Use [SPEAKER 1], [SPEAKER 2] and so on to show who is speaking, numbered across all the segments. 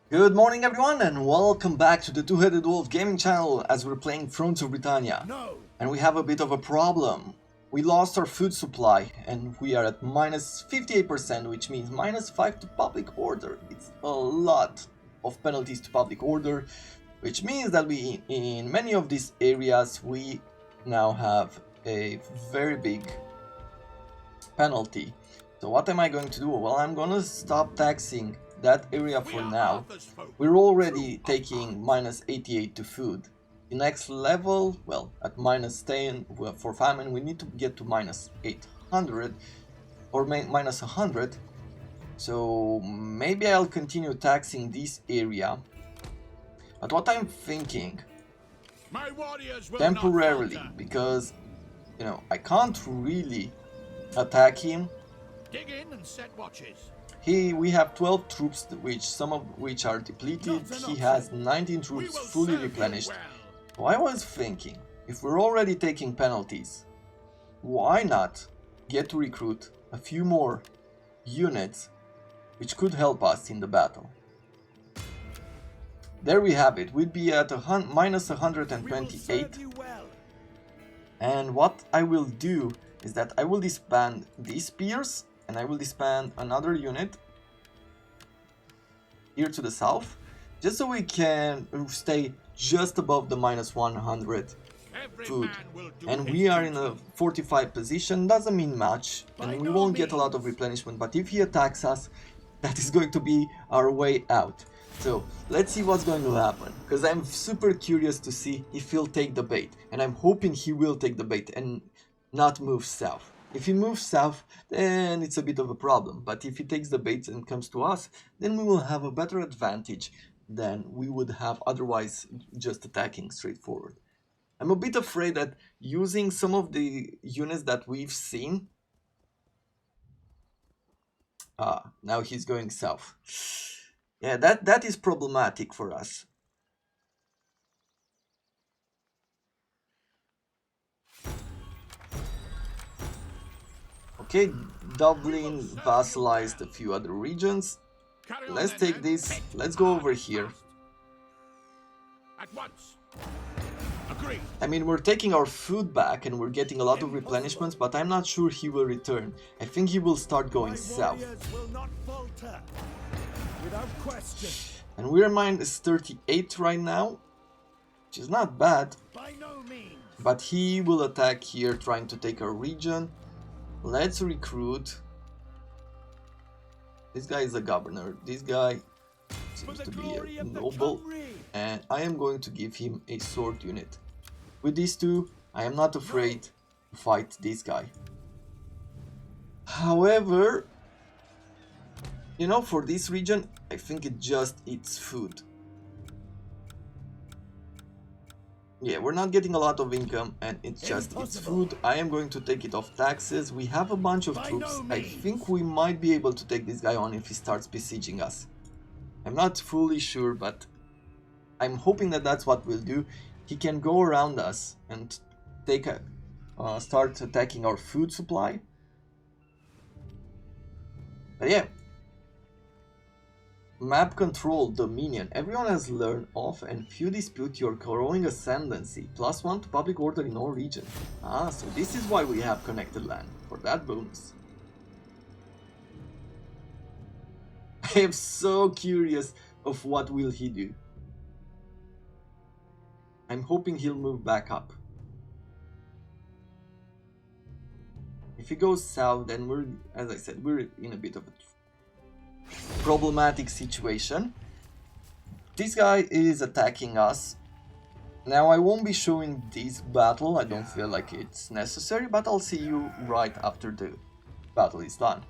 [SPEAKER 1] Good morning everyone and welcome back to the Two-Headed Wolf gaming channel as we're playing Thrones of Britannia. And we have a bit of a problem. We lost our food supply and we are at minus 58%, which means minus 5 to public order. It's a lot of penalties to public order, which means that we in many of these areas we now have a very big penalty. So what am I going to do? Well, I'm gonna stop taxing that area for now. We're already taking minus 88 to food. The next level, well, at minus 10 for famine, we need to get to minus 800 or minus 100. So maybe I'll continue taxing this area. But what I'm thinking, temporarily, because I can't really attack him.
[SPEAKER 2] Dig in and set watches.
[SPEAKER 1] We have 12 troops, some of which are depleted. He has 19 troops fully replenished. So I was thinking, if we're already taking penalties, why not get to recruit a few more units which could help us in the battle. There we have it. We'd be at minus 128. And what I will do is that I will disband these spears and I will disband another unit here to the south, just so we can stay just above the minus 100 food. And we are in a fortified position, doesn't mean much, and we won't get a lot of replenishment, but if he attacks us, that is going to be our way out. So let's see what's going to happen, because I'm super curious to see if he'll take the bait, and I'm hoping he will take the bait and not move south. If he moves south, then it's a bit of a problem, but if he takes the bait and comes to us, then we will have a better advantage than we would have otherwise just attacking straightforward. I'm a bit afraid that using some of the units that we've seen... now he's going south. Yeah, that is problematic for us. Okay, Dublin vassalized a few other regions. Let's take this. Let's go over here.
[SPEAKER 2] At once. Agreed.
[SPEAKER 1] I mean, we're taking our food back and we're getting a lot of replenishments, but I'm not sure he will return. I think he will start going south. And we're minus 38 right now, which is not bad. But he will attack here, trying to take our region. Let's recruit. This guy is a governor. This guy seems to be a noble. And I am going to give him a sword unit. With these two, I am not afraid to fight this guy. However, for this region, I think it just eats food. Yeah, we're not getting a lot of income and it just eats food. I am going to take it off taxes. We have a bunch of troops. I think we might be able to take this guy on if he starts besieging us. I'm not fully sure, but I'm hoping that that's what we'll do. He can go around us and start attacking our food supply. But yeah. Map control, Dominion. Everyone has learned off and few dispute your growing ascendancy. +1 to public order in all regions. So this is why we have connected land, for that bonus. I am so curious of what will he do. I'm hoping he'll move back up. If he goes south, then we're, as I said, we're in a bit of a problematic situation. This guy is attacking us. Now I won't be showing this battle, I don't feel like it's necessary, but I'll see you right after the battle is done.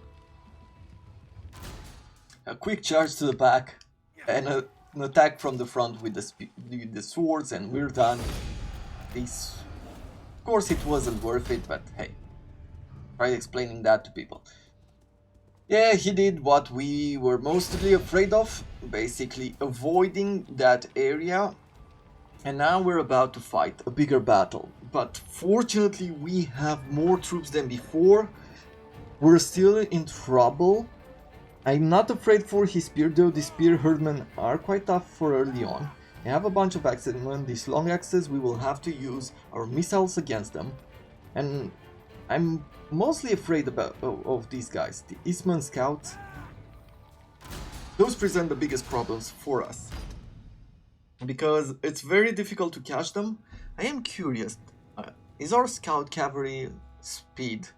[SPEAKER 1] A quick charge to the back and an attack from the front with the swords, and we're done. Of course it wasn't worth it, but hey, try explaining that to people. Yeah, he did what we were mostly afraid of, basically avoiding that area. And now we're about to fight a bigger battle. But fortunately we have more troops than before. We're still in trouble. I'm not afraid for his spear, though the spear herdmen are quite tough for early on. I have a bunch of axes, and when these long axes we will have to use our missiles against them. And I'm mostly afraid of these guys, the Eastman Scouts. Those present the biggest problems for us, because it's very difficult to catch them. I am curious, is our scout cavalry speed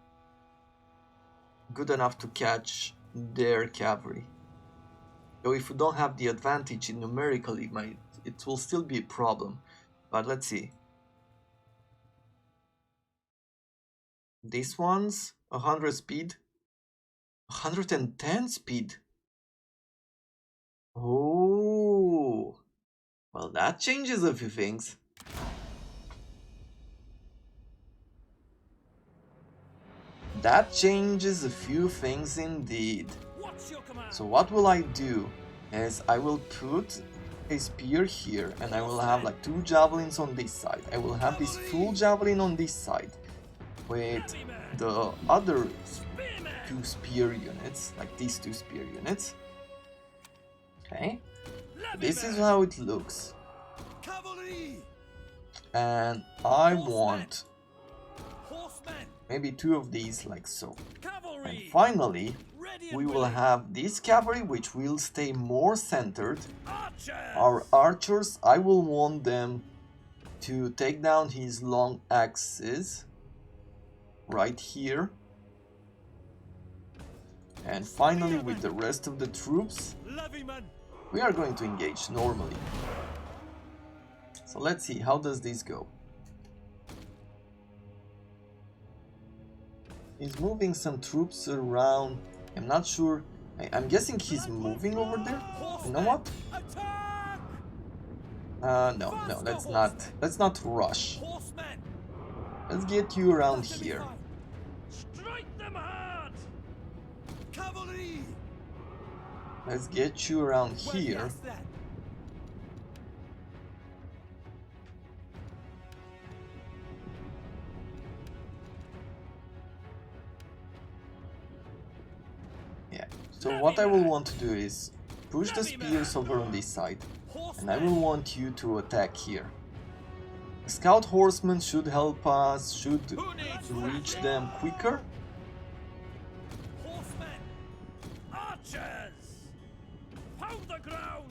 [SPEAKER 1] good enough to catch their cavalry? Though if we don't have the advantage in numerically, it will still be a problem. But let's see. This one's 100 speed, 110 speed. Oh, well, that changes a few things. That changes a few things indeed. So what will I do is I will put a spear here, and I will have like 2 javelins on this side. I will have this full javelin on this side with the other 2 spear units, like these 2 spear units. Okay, this is how it looks. And I want maybe 2 of these like so. And finally, we will have this cavalry, which will stay more centered. Our archers, I will want them to take down his long axes right here. And finally, with the rest of the troops, we are going to engage normally. So let's see, how does this go? He's moving some troops around. I'm not sure. I'm guessing he's moving over there. You know what? No, let's not rush. Let's get you around here. Let's get you around here. Yeah, so what I will want to do is push the spears over on this side, and I will want you to attack here. Scout horsemen should help us, should reach them quicker.
[SPEAKER 2] Archers! Pound the ground!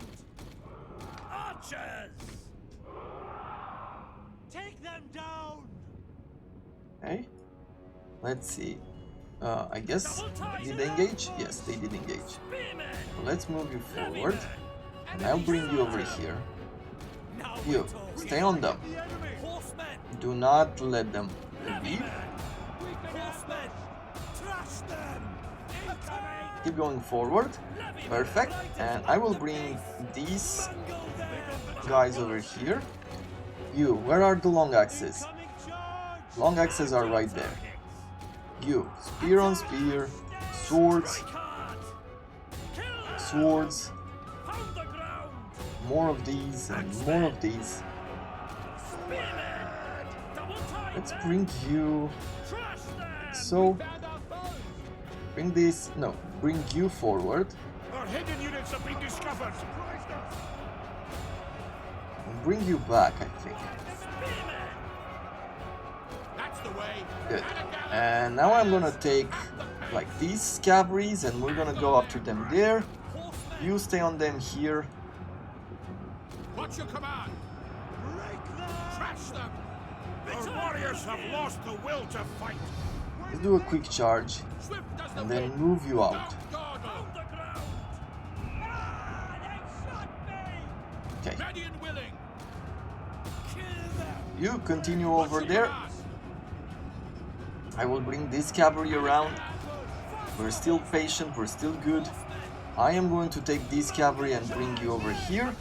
[SPEAKER 2] Archers! Take them down!
[SPEAKER 1] Okay, let's see. I guess, did they engage? Yes, they did engage. So let's move you forward, and I'll bring you over here. You, stay on them. Do not let them leave. Keep going forward. Perfect. And I will bring these guys over here. You, where are the long axes? Long axes are right there. You, spear on spear, swords, swords, more of these and more of these. Let's bring you, so, bring this, no, bring you forward.
[SPEAKER 2] Our hidden units have been discovered.
[SPEAKER 1] And bring you back, I think.
[SPEAKER 2] That's the way.
[SPEAKER 1] Good. And now I'm gonna take like these cavalries and we're gonna go after them there. You stay on them here.
[SPEAKER 2] What's your command? Trash them. Our warriors have lost the will to fight.
[SPEAKER 1] Let's do a quick charge and then move you out. Okay.
[SPEAKER 2] Ready and willing.
[SPEAKER 1] You continue over there. I will bring this cavalry around. We're still patient, we're still good. I am going to take this cavalry and bring you over here.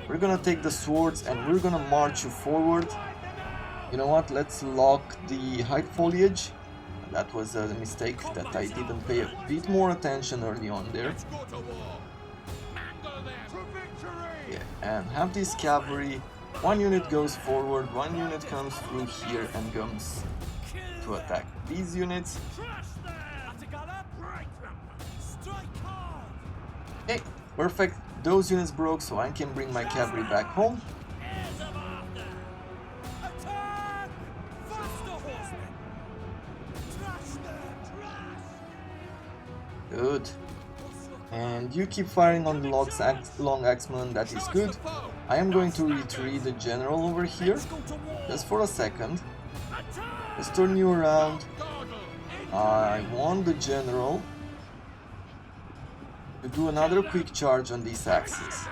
[SPEAKER 1] We're gonna take the swords and we're gonna march you forward. You know what, let's lock the height foliage. That was a mistake that I didn't pay a bit more attention early on there. Yeah, and have this cavalry. One unit goes forward, one unit comes through here and comes to attack these units. Okay, perfect. Those units broke, so I can bring my cavalry back home. Good. And you keep firing on the long axeman, that is good. I am going to retreat the general over here, just for a second. Let's turn you around. I want the general to do another quick charge on this axis.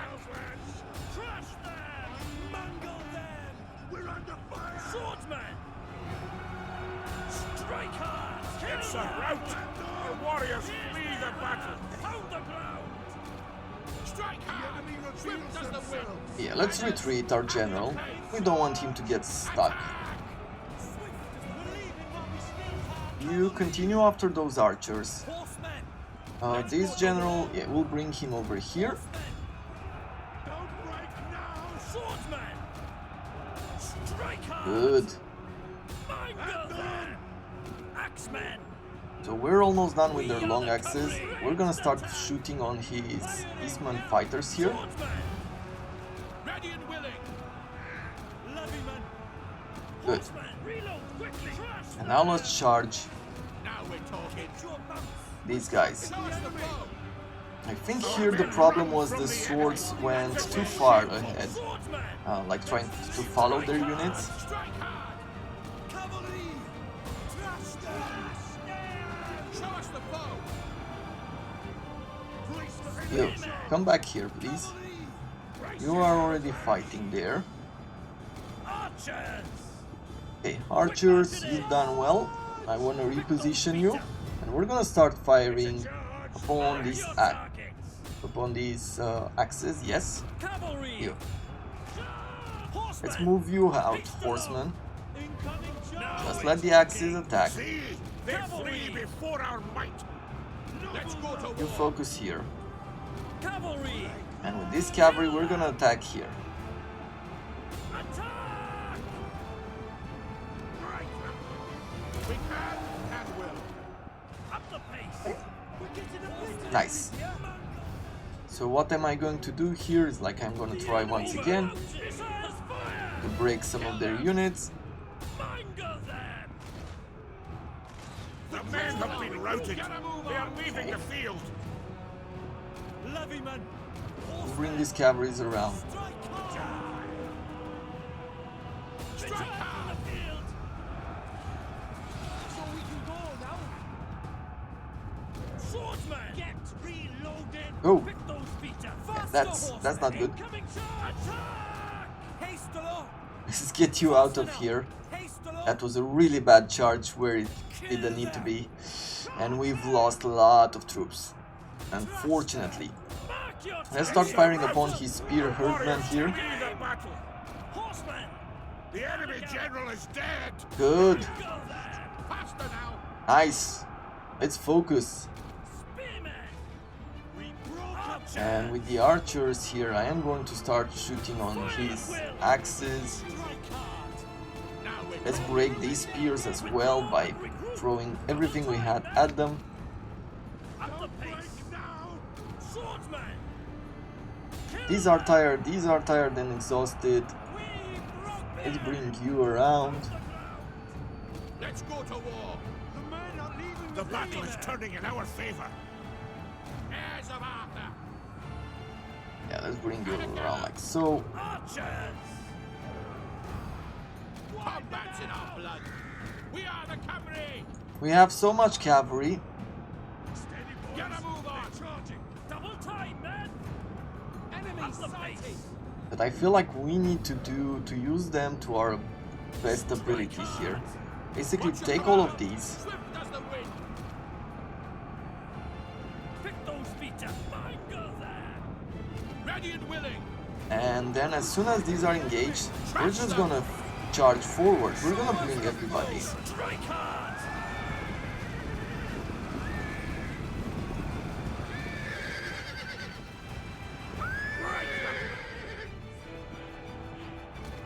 [SPEAKER 2] It's a rout! Our warriors flee the battle! Hold the ground! Strike hard! Swift as the wind!
[SPEAKER 1] Yeah, let's retreat our general. We don't want him to get stuck. You continue after those archers. This general, yeah, we'll bring him over here. Good. So we're almost done with their long axes. We're gonna start shooting on his Eastman fighters here. Good. And now let's charge these guys. I think here the problem was the swords went too far ahead, like trying to follow their units. Yo, come back here, please. You are already fighting there. Okay, archers, you've done well. I want to reposition you, and we're gonna start firing upon these axes. Yes. You. Let's move you out, horsemen. Just let the axes attack.
[SPEAKER 2] They flee before our might. Let's go to
[SPEAKER 1] You
[SPEAKER 2] war.
[SPEAKER 1] focus here.
[SPEAKER 3] Cavalry!
[SPEAKER 1] And with this cavalry, we're gonna attack here.
[SPEAKER 3] Attack!
[SPEAKER 2] We can and will.
[SPEAKER 3] Up the pace! We're getting a bit
[SPEAKER 1] Nice. So what am I going to do here is like I'm gonna try once again to break some of their units.
[SPEAKER 3] Mangle them!
[SPEAKER 2] The men have been routed. They are leaving the field.
[SPEAKER 3] Levyman!
[SPEAKER 1] We'll bring these cavalries around.
[SPEAKER 3] Strike hard! Strike hard! The field! So we can go now. Swordsman! Get reloaded!
[SPEAKER 1] Go!
[SPEAKER 3] Pick those beaters!
[SPEAKER 1] That's not good.
[SPEAKER 3] Incoming charge! Attack! Haste along!
[SPEAKER 1] Let's get you out of here.
[SPEAKER 3] Haste along!
[SPEAKER 1] That was a really bad charge where it didn't need to be. And we've lost a lot of troops. Unfortunately.
[SPEAKER 3] Mark your
[SPEAKER 1] Let's start firing upon his spear herdman here.
[SPEAKER 2] Flee the battle.
[SPEAKER 3] horsemen!
[SPEAKER 2] The enemy general is dead.
[SPEAKER 1] Good.
[SPEAKER 3] Go there!
[SPEAKER 2] Faster now.
[SPEAKER 1] Nice. Let's focus.
[SPEAKER 3] Spearmen! We broke up
[SPEAKER 1] And with the archers here, I am going to start shooting on his axes.
[SPEAKER 2] Now we
[SPEAKER 1] Let's break these spears as well by throwing everything we had at them.
[SPEAKER 3] Up the pace!
[SPEAKER 2] now.
[SPEAKER 3] Swordsman!
[SPEAKER 1] These are tired and exhausted. Let's bring you around.
[SPEAKER 2] Let's go to war. The men are leaving. The battle is turning in our favor. Heirs of Arthur.
[SPEAKER 1] Yeah, let's bring you around like so.
[SPEAKER 3] Archers!
[SPEAKER 2] Combat's in our blood. We are the cavalry.
[SPEAKER 1] We have so much cavalry.
[SPEAKER 2] Get a move on.
[SPEAKER 3] Double time, men! Enemy up the pace!
[SPEAKER 1] But I feel like we need to use them to our best ability here. Basically take all of these.
[SPEAKER 2] Swift as the wind.
[SPEAKER 3] Pick those beaters! Mangle them!
[SPEAKER 2] Ready and willing.
[SPEAKER 1] And then as soon as these are engaged, we're just gonna charge forward. We're gonna bring everybody.
[SPEAKER 3] Strike hard!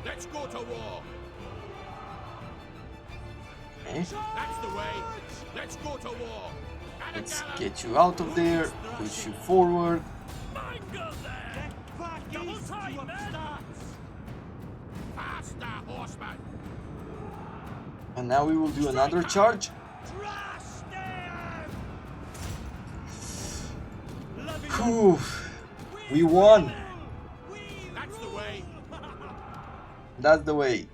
[SPEAKER 2] Let's go to war.
[SPEAKER 1] Okay,
[SPEAKER 2] That's the way. Let's go to war. At a
[SPEAKER 1] let's
[SPEAKER 2] gallop.
[SPEAKER 1] get you out of there, push you forward.
[SPEAKER 3] Go there! Double time, man!
[SPEAKER 2] Faster, horseman!
[SPEAKER 1] And now we will do another charge. Whew. We won.
[SPEAKER 2] That's the way.
[SPEAKER 1] That's the way.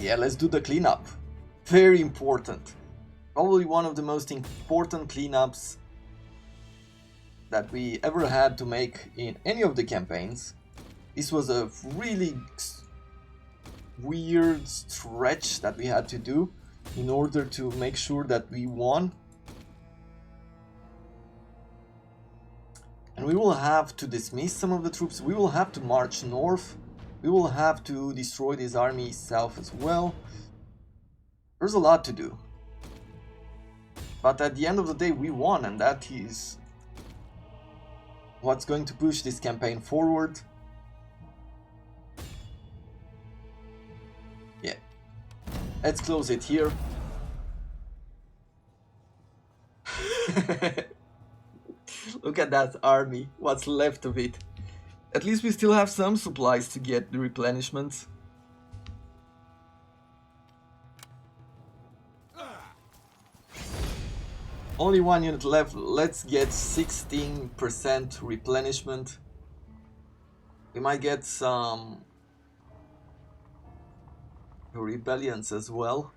[SPEAKER 1] Yeah, let's do the cleanup. Very important. Probably one of the most important cleanups that we ever had to make in any of the campaigns. This was a really weird stretch that we had to do in order to make sure that we won. And we will have to dismiss some of the troops, we will have to march north, we will have to destroy this army south as well. There's a lot to do. But at the end of the day we won, and that is what's going to push this campaign forward. Yeah. Let's close it here. Look at that army, what's left of it. At least we still have some supplies to get the replenishments. Only one unit left, let's get 16% replenishment. We might get some rebellions as well.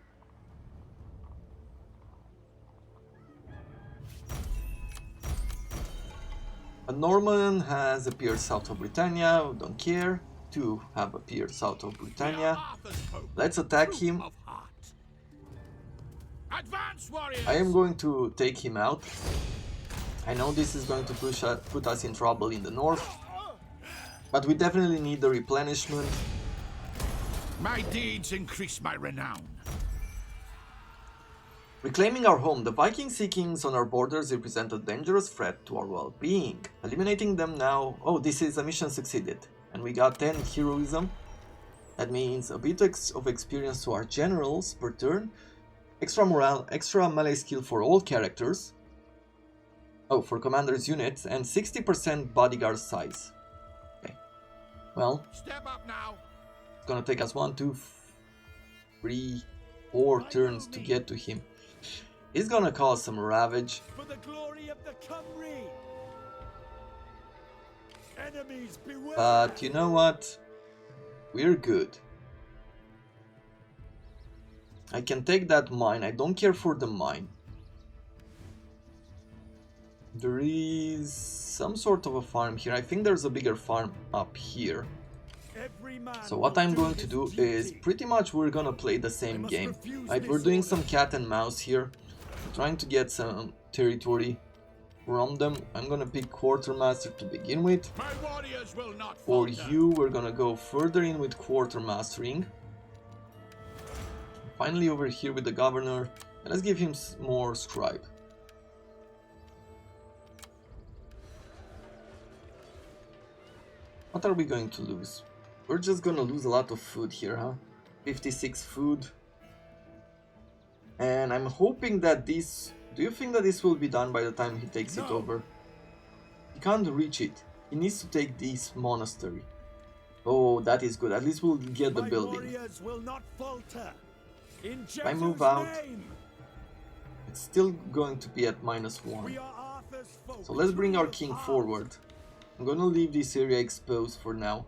[SPEAKER 1] A Norman has appeared south of Britannia, don't care. Two have appeared south of Britannia. Let's attack him.
[SPEAKER 2] Advance, warriors!
[SPEAKER 1] I am going to take him out. I know this is going to put us in trouble in the north, but we definitely need the replenishment.
[SPEAKER 2] My deeds increase my renown.
[SPEAKER 1] Reclaiming our home, the Viking sea kings on our borders represent a dangerous threat to our well-being. Eliminating them now... Oh, this is a mission succeeded. And we got 10 heroism. That means a bit of experience to our generals per turn. Extra morale, extra melee skill for all characters. Oh, for commanders' units. And 60% bodyguard size. Okay. Well,
[SPEAKER 2] Step up now.
[SPEAKER 1] it's gonna take us 1, 2, 3, 4 turns to get to him. He's gonna cause some ravage.
[SPEAKER 3] For the glory of the Cymry. Enemies beware.
[SPEAKER 1] But you know what? We're good. I can take that mine. I don't care for the mine. There is some sort of a farm here. I think there's a bigger farm up here. So what I'm going to do is pretty much we're gonna play the same game. Right, we're doing some cat and mouse here. Trying to get some territory from them. I'm gonna pick quartermaster to begin with.
[SPEAKER 2] My warriors will not
[SPEAKER 1] For
[SPEAKER 2] falter.
[SPEAKER 1] you, we're gonna go further in with quartermastering. Finally over here with the governor. And let's give him more scribe. What are we going to lose? We're just gonna lose a lot of food here, huh? 56 food. And I'm hoping that this... Do you think that this will be done by the time he takes it over? He can't reach it. He needs to take this monastery. Oh, that is good. At least we'll get the building.
[SPEAKER 3] Will not falter. In
[SPEAKER 1] If I move out, it's still going to be at -1. So let's bring our king forward. I'm gonna leave this area exposed for now.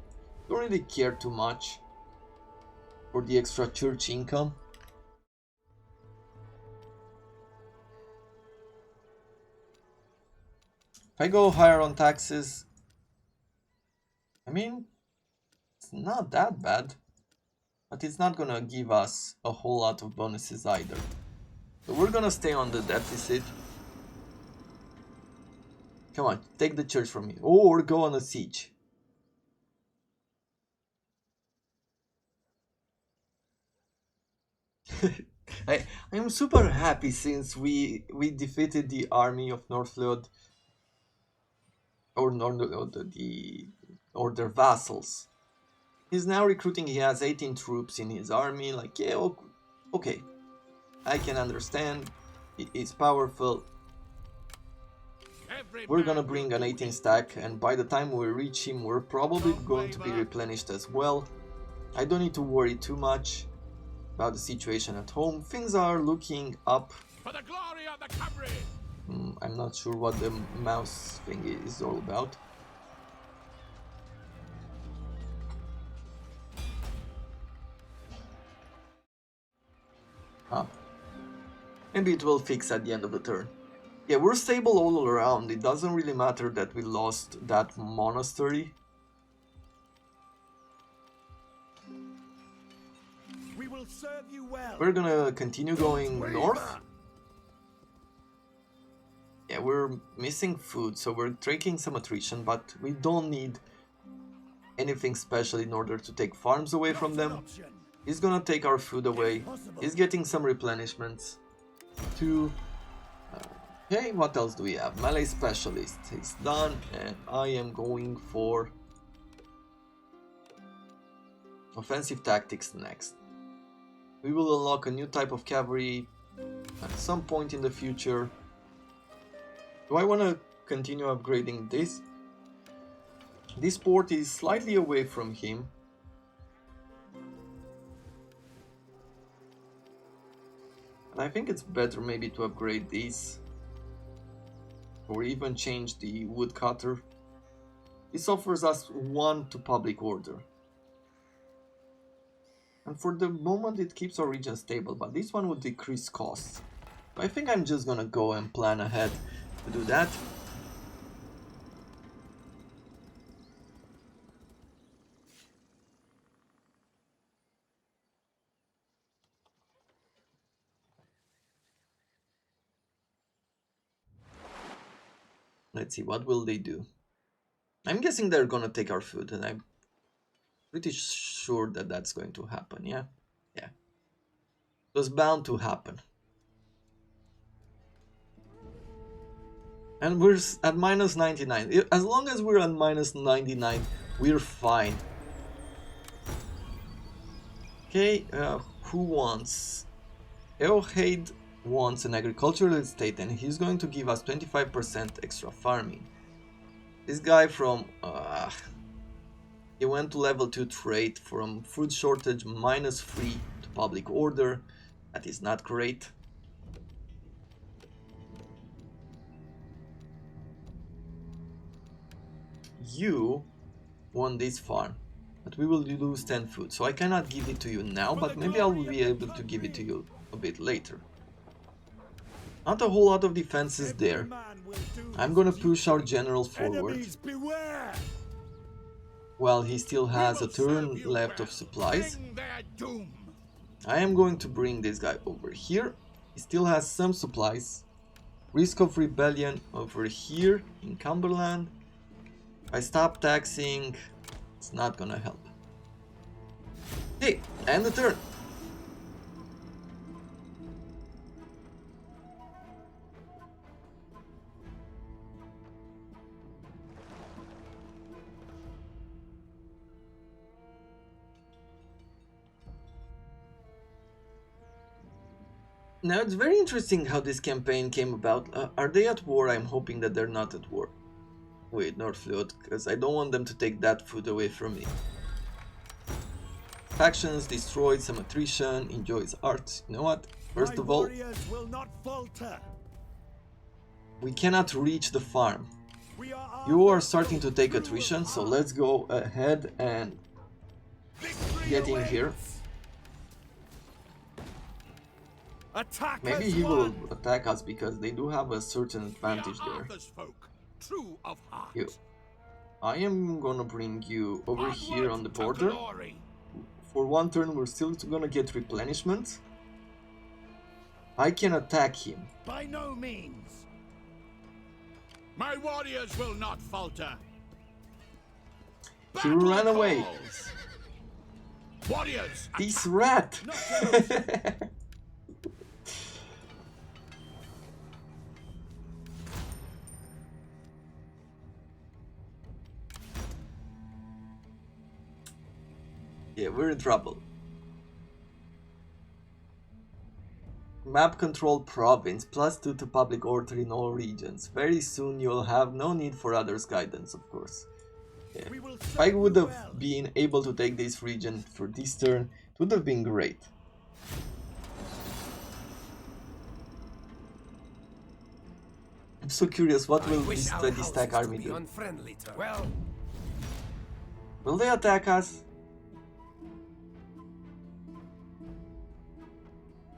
[SPEAKER 1] Don't really care too much for the extra church income. If I go higher on taxes, I mean, it's not that bad, but it's not gonna give us a whole lot of bonuses either. So we're gonna stay on the deficit. Come on, take the church from me, or go on a siege. I am super happy since we defeated the army of Northlod, or their vassals. He's now recruiting. He has 18 troops in his army. Like, yeah, okay, I can understand. It's powerful. we're gonna bring an 18 stack, and by the time we reach him we're probably going to be replenished as well. I don't need to worry too much about the situation at home. Things are looking up.
[SPEAKER 2] For the glory of the cavalry.
[SPEAKER 1] I'm not sure what the mouse thing is all about. Maybe it will fix at the end of the turn. Yeah, we're stable all around. It doesn't really matter that we lost that monastery.
[SPEAKER 3] We will serve you well.
[SPEAKER 1] We're gonna continue going north. Yeah, we're missing food, so we're taking some attrition, but we don't need anything special in order to take farms away from them. He's gonna take our food away. He's getting some replenishments. Okay, what else do we have? Melee specialist. He's done, and I am going for offensive tactics next. We will unlock a new type of cavalry at some point in the future. Do I want to continue upgrading this? This port is slightly away from him. And I think it's better maybe to upgrade these. Or even change the woodcutter. This offers us 1 to public order. And for the moment it keeps our region stable, but this one would decrease costs. I think I'm just gonna go and plan ahead to do that. Let's see, what will they do? I'm guessing they're gonna take our food, and I'm pretty sure that that's going to happen, yeah? Yeah. It was bound to happen. And we're at minus 99. As long as we're at minus 99, we're fine. Okay, who wants? Eohade wants an agricultural estate, and he's going to give us 25% extra farming. This guy from... he went to level 2 trade from food shortage -3 to public order. That is not great. You won this farm, but we will lose 10 food, so I cannot give it to you now, but maybe I'll be able to give it to you a bit later. Not a whole lot of defenses there. I'm gonna push our general forward. While he still has a turn left of supplies. I am going to bring this guy over here. He still has some supplies. Risk of rebellion over here in Cumberland. If I stop taxing, it's not gonna help. Hey, end the turn. Now it's very interesting how this campaign came about. Are they at war? I'm hoping that they're not at war with Northfield, because I don't want them to take that food away from me. Factions destroyed, some attrition, enjoys art. You know what? First of all, we cannot reach the farm. You are starting to take attrition, so let's go ahead and get in here. Maybe he will attack us because they do have a certain advantage there. You. I am gonna bring you over here on the border. For one turn we're still gonna get replenishment. I can attack him.
[SPEAKER 3] By no means.
[SPEAKER 2] My warriors will not falter.
[SPEAKER 1] He ran away.
[SPEAKER 2] Warriors.
[SPEAKER 1] This rat. Yeah, we're in trouble. Map control province, +2 to public order in all regions. Very soon you'll have no need for others' guidance, of course. Yeah. If I would have been able to take this region for this turn, it would have been great. I'm so curious, what will this 20 stack army do?
[SPEAKER 4] Well,
[SPEAKER 1] Will they attack us?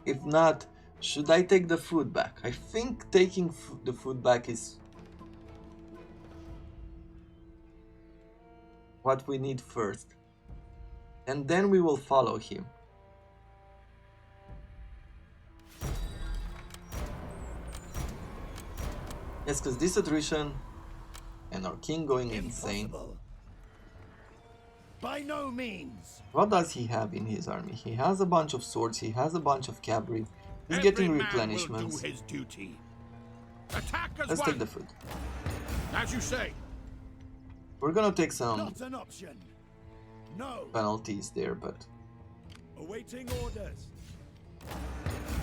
[SPEAKER 1] If not, should I take the food back? I think taking the food back is what we need first. And then we will follow him. Yes, because this attrition and our king going insane.
[SPEAKER 4] by no means.
[SPEAKER 1] What does he have in his army? He has a bunch of swords, he has a bunch of cavalry. He's getting replenishments.
[SPEAKER 2] Will do his duty. Attack as
[SPEAKER 1] Let's
[SPEAKER 2] one.
[SPEAKER 1] take the food.
[SPEAKER 2] As you say.
[SPEAKER 1] We're gonna take some
[SPEAKER 4] Not an option. No.
[SPEAKER 1] penalties there, but
[SPEAKER 4] Awaiting orders.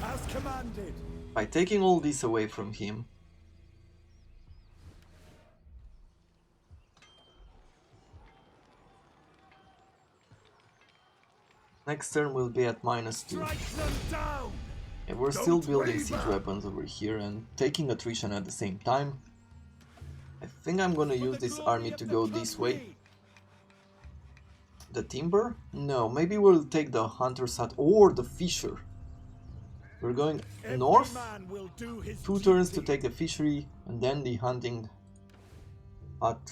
[SPEAKER 4] As commanded.
[SPEAKER 1] by taking all this away from him, next turn will be at -2.
[SPEAKER 4] Strike them down.
[SPEAKER 1] And we're still
[SPEAKER 2] Don't
[SPEAKER 1] building
[SPEAKER 2] waver.
[SPEAKER 1] siege weapons over here and taking attrition at the same time. I think I'm gonna use this army to go this way. The timber? No, maybe we'll take the hunter's hut or the fisher. We're going north,
[SPEAKER 4] Man will do his
[SPEAKER 1] 2 turns to
[SPEAKER 4] duty.
[SPEAKER 1] take the fishery and then the hunting hut.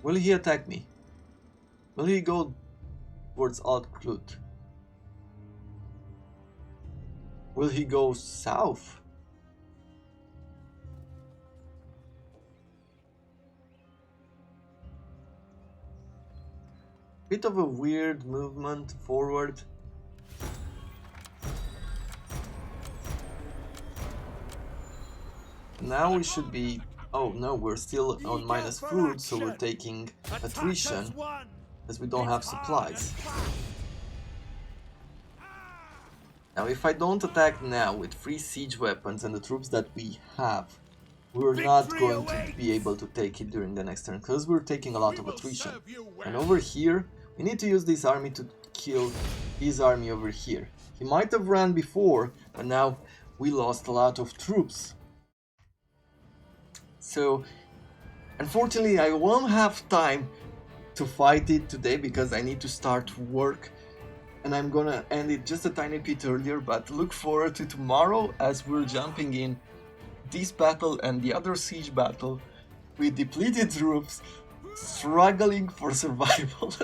[SPEAKER 1] Will he attack me? Will he go towards Clut? Will he go south? Bit of a weird movement forward. Now we should be... Oh no, we're still on minus food, so we're taking attrition, as we don't have supplies. Now if I don't attack now with 3 siege weapons and the troops that we have, we're not going to be able to take it during the next turn, because we're taking a lot of attrition. And over here, we need to use this army to kill his army over here. He might have ran before, but now we lost a lot of troops. So, unfortunately, I won't have time to fight it today because I need to start work. And I'm gonna end it just a tiny bit earlier, but look forward to tomorrow as we're jumping in this battle and the other siege battle with depleted troops struggling for survival.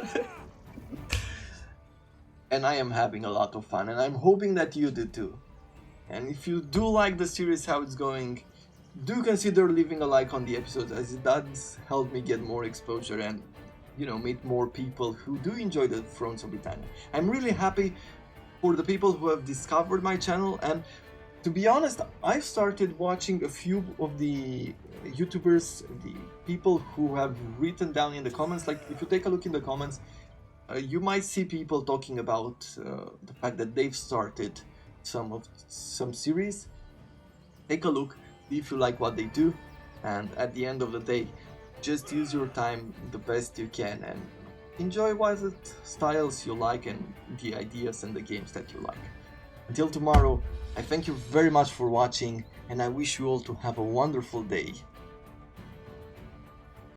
[SPEAKER 1] And I am having a lot of fun, and I'm hoping that you do too. And if you do like the series, how it's going, do consider leaving a like on the episode, as it does help me get more exposure and, you know, meet more people who do enjoy the Thrones of Britannia. I'm really happy for the people who have discovered my channel, and to be honest, I've started watching a few of the YouTubers, the people who have written down in the comments. Like, if you take a look in the comments, you might see people talking about the fact that they've started some series. Take a look if you like what they do, and at the end of the day, just use your time the best you can and enjoy what styles you like and the ideas and the games that you like. Until tomorrow, I thank you very much for watching, and I wish you all to have a wonderful day.